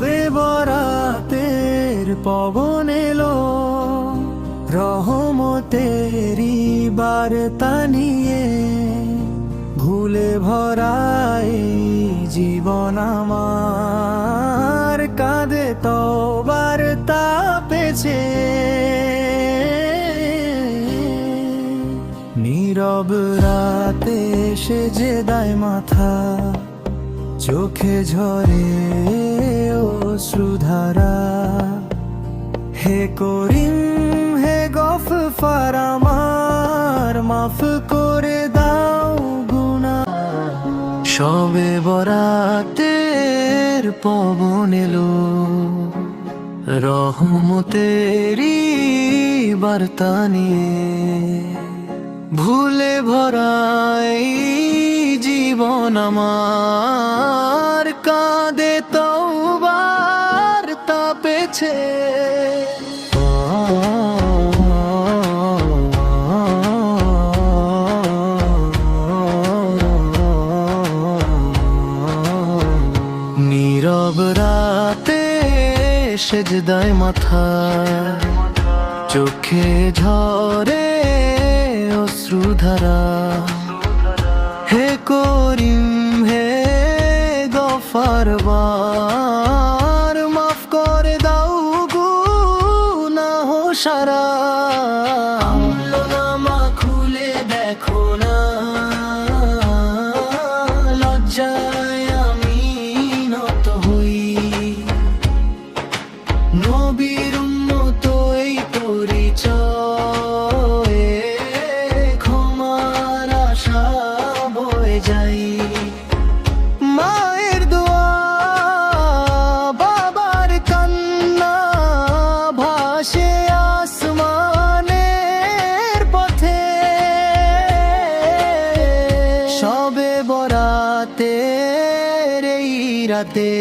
সবে বরাতের পবন এলো, রহমতেরি বার্তা নিয়ে। ভুলে ভরাই জীবন আমার, কাঁদে তওবার তাপেছে। নীরব রাতে সেজে দায় মাথা, চোখে ঝরে অশ্রুধারা। হে করিম হে গফফার আমার, মাফ করে দাও গুনাহ। সবে বরাতের পবন এলো, রহমতেরি বার্তা নিয়ে। ভুলে ভরাই জীবন আমার, কাঁদে তওবার তাপেছে। নীরব রাতে সেজদায় মাথা, চোখে ঝরে অশ্রুধারা। হে করিম হে গফফার, মাফ করে দাও গুনাহ সারা। আমলনামা খুলে দেখো না, লজ্জায় আমি নত হই। নবীর উম্মত এই পরিচয়, ক্ষমার আশা বয়ে যাই। মায়ের দোয়া বাবার কান্না, ভাসে আসমানের পথে। সবে বরাতের এই রাতে